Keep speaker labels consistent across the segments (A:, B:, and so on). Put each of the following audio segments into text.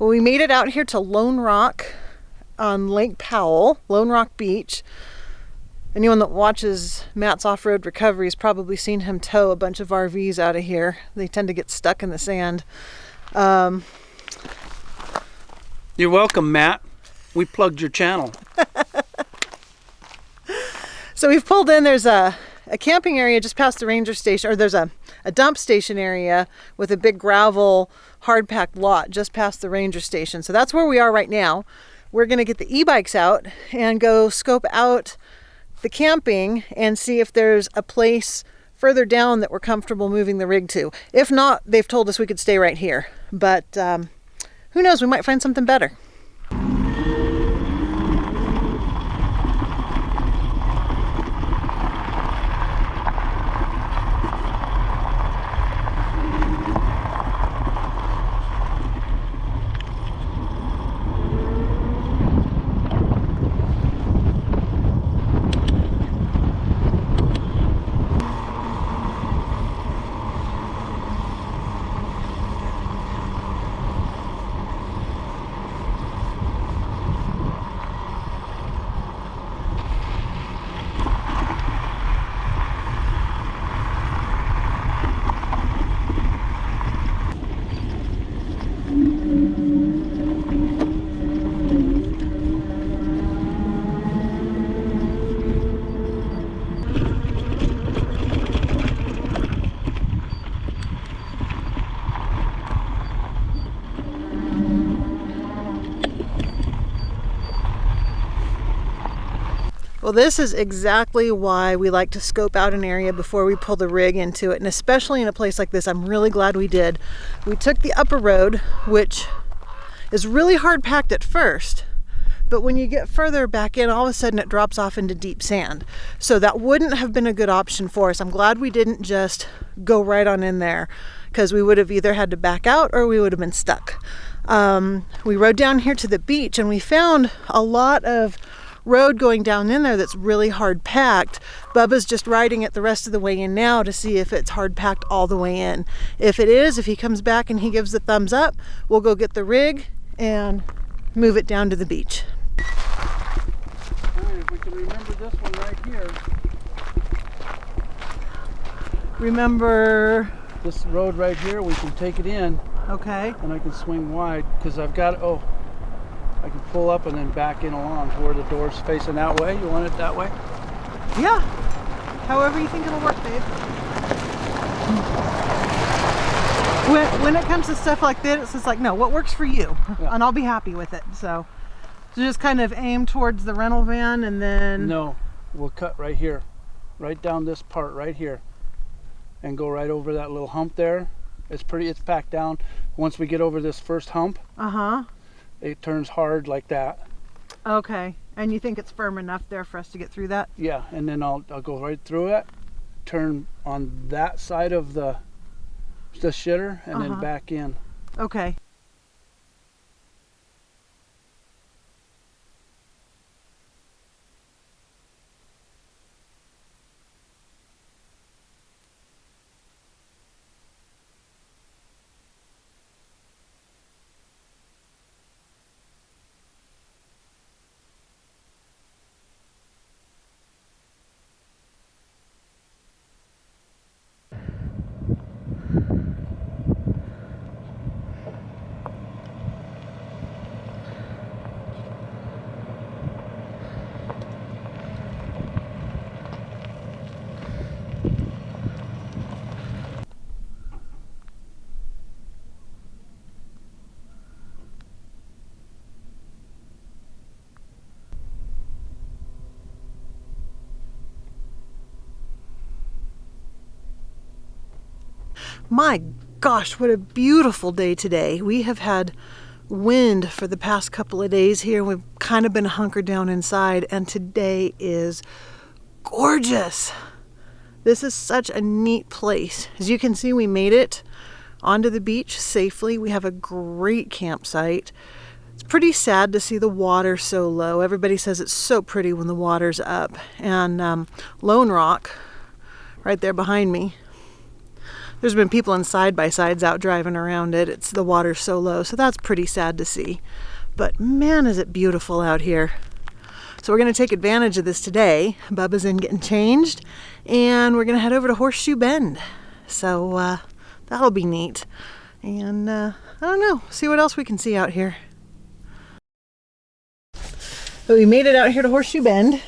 A: Well, we made it out here to Lone Rock on Lake Powell, Lone Rock Beach. Anyone that watches Matt's off-road recovery has probably seen him tow a bunch of RVs out of here. They tend to get stuck in the sand.
B: You're welcome, Matt. We plugged your channel.
A: So we've pulled in. There's a camping area just past the ranger station, or there's a dump station area with a big gravel hard-packed lot just past the ranger station. So that's where we are right now. We're going to get the e-bikes out and go scope out the camping and see if there's a place further down that we're comfortable moving the rig to. If not, they've told us we could stay right here. But who knows, we might find something better. Well, this is exactly why we like to scope out an area before we pull the rig into it, and especially in a place like this, I'm really glad we did. We took the upper road, which is really hard packed at first, but when you get further back in, all of a sudden it drops off into deep sand. So that wouldn't have been a good option for us. I'm glad we didn't just go right on in there, because we would have either had to back out or we would have been stuck. We rode down here to the beach and we found a lot of road going down in there that's really hard packed. Bubba's just riding it the rest of the way in now to see if it's hard packed all the way in. If it is, if he comes back and he gives the thumbs up, we'll go get the rig and move it down to the beach.
B: All right, if we can remember this one right here.
A: Remember
B: this road right here, we can take it in.
A: Okay.
B: And I can swing wide because I've got, I can pull up and then back in along to where the door's facing that way. You want it that way?
A: Yeah. However you think it'll work, babe. When it comes to stuff like this, it's just like, no, what works for you? Yeah. And I'll be happy with it. So just kind of aim towards the rental van and then...
B: No, we'll cut right here. Right down this part right here. And go right over that little hump there. It's packed down. Once we get over this first hump, it turns hard like that. Okay.
A: And you think it's firm enough there for us to get through that?
B: Yeah, and then I'll go right through it, turn on that side of the shitter, and then back in.
A: Okay. My gosh, what a beautiful day today. We have had wind for the past couple of days here. We've kind of been hunkered down inside, and today is gorgeous. This is such a neat place. As you can see, we made it onto the beach safely. We have a great campsite. It's pretty sad to see the water so low. Everybody says it's so pretty when the water's up. And Lone Rock, right there behind me, There's been people in side-by-sides out driving around it. It's the water's so low, so that's pretty sad to see. But man, is it beautiful out here. So we're going to take advantage of this today. Bubba's in getting changed, and we're going to head over to Horseshoe Bend. So that'll be neat. And I don't know, see what else we can see out here. But we made it out here to Horseshoe Bend.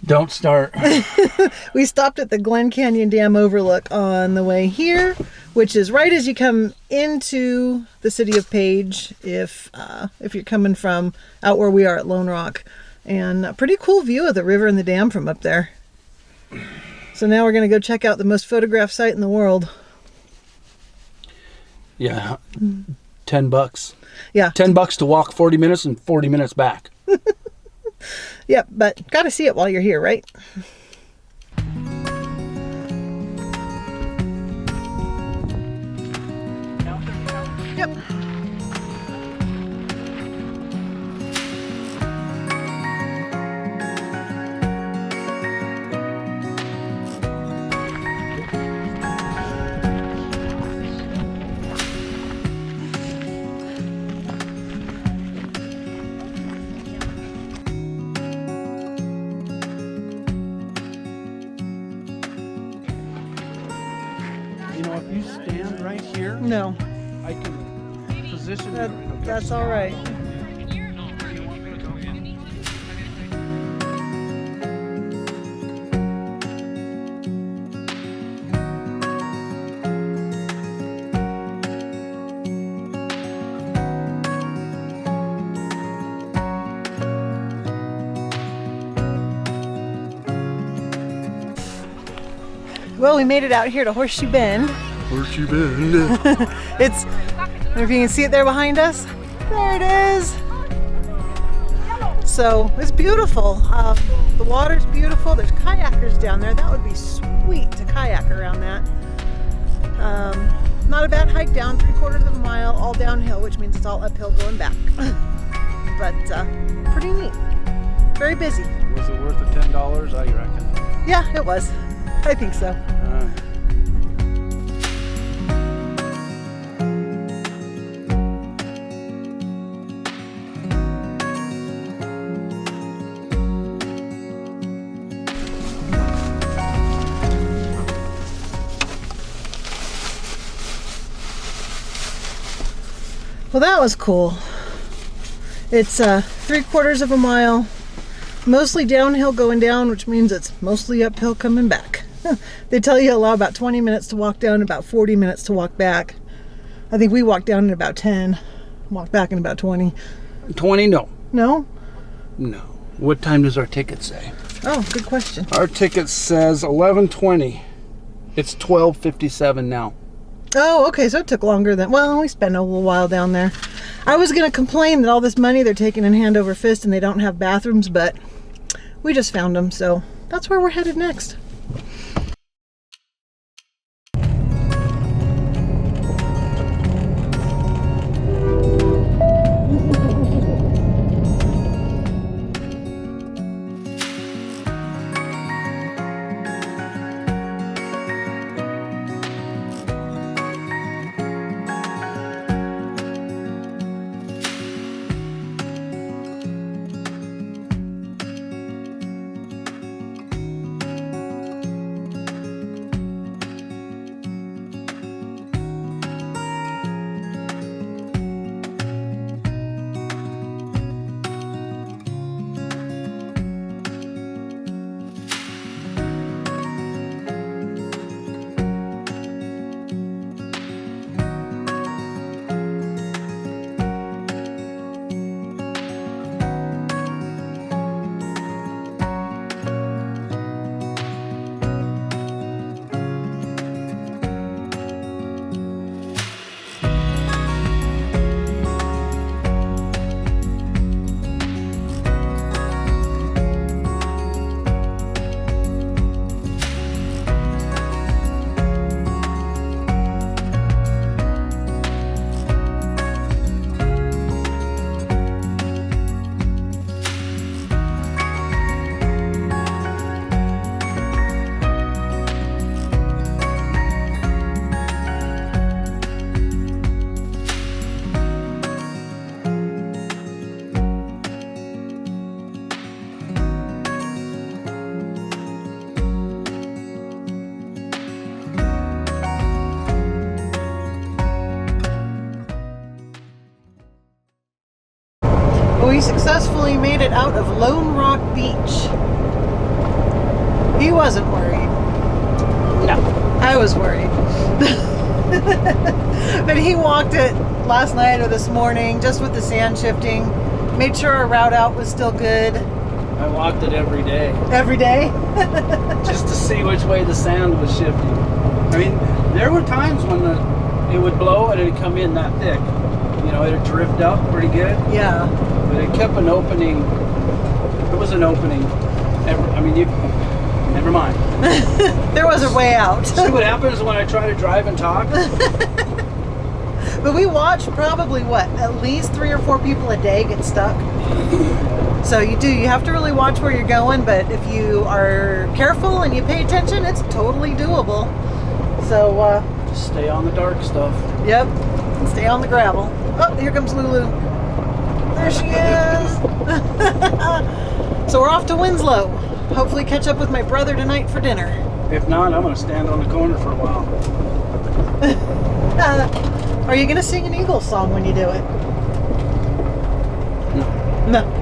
B: Don't start.
A: We stopped at the Glen Canyon Dam overlook on the way here, which is right as you come into the city of Page, if you're coming from out where we are at Lone Rock. And a pretty cool view of the river and the dam from up there. So now we're going to go check out the most photographed site in the world.
B: Yeah, $10.
A: Yeah.
B: $10 to walk 40 minutes and 40 minutes back.
A: Yep, but got to see it while you're here, right? Yep.
B: You know, if you stand right here,
A: No,
B: I can position you.
A: that's all right. Well, we made it out here to Horseshoe Bend.
B: Horseshoe Bend.
A: It's, I don't know if you can see it there behind us. There it is. So it's beautiful. The water's beautiful. There's kayakers down there. That would be sweet to kayak around that. Not a bad hike down, 3/4 of a mile, all downhill, which means it's all uphill going back. But pretty neat. Very busy.
B: Was it worth the $10, I reckon?
A: Yeah, it was. I think so. Well, that was cool. It's 3/4 of a mile, mostly downhill going down, which means it's mostly uphill coming back. They tell you allow about 20 minutes to walk down, about 40 minutes to walk back. I think we walked down in about 10, walked back in about 20.
B: 20? No.
A: No?
B: No. What time does our ticket say?
A: Oh, good question.
B: Our ticket says 11:20. It's 12:57 now.
A: Oh, okay, so it took longer than, well, we spent a little while down there. I was going to complain that all this money they're taking in hand over fist and they don't have bathrooms, but we just found them, so that's where we're headed next. We successfully made it out of Lone Rock Beach. He wasn't worried.
B: No.
A: I was worried. But he walked it last night or this morning just with the sand shifting. Made sure our route out was still good.
B: I walked it every day.
A: Every day?
B: Just to see which way the sand was shifting. I mean, there were times when it would blow and it'd come in that thick. You know, it'd drift up pretty good.
A: Yeah.
B: But it kept an opening. There was an opening. Never mind.
A: There was a way out.
B: See what happens when I try to drive and talk?
A: But we watch probably, at least 3 or 4 people a day get stuck. So you have to really watch where you're going, but if you are careful and you pay attention, it's totally doable. So,
B: just stay on the dark stuff.
A: Yep, stay on the gravel. Oh, here comes Lulu. There she is. So we're off to Winslow. Hopefully catch up with my brother tonight for dinner.
B: If not, I'm going to stand on the corner for a while.
A: Are you going to sing an Eagles song when you do it?
B: No.
A: No.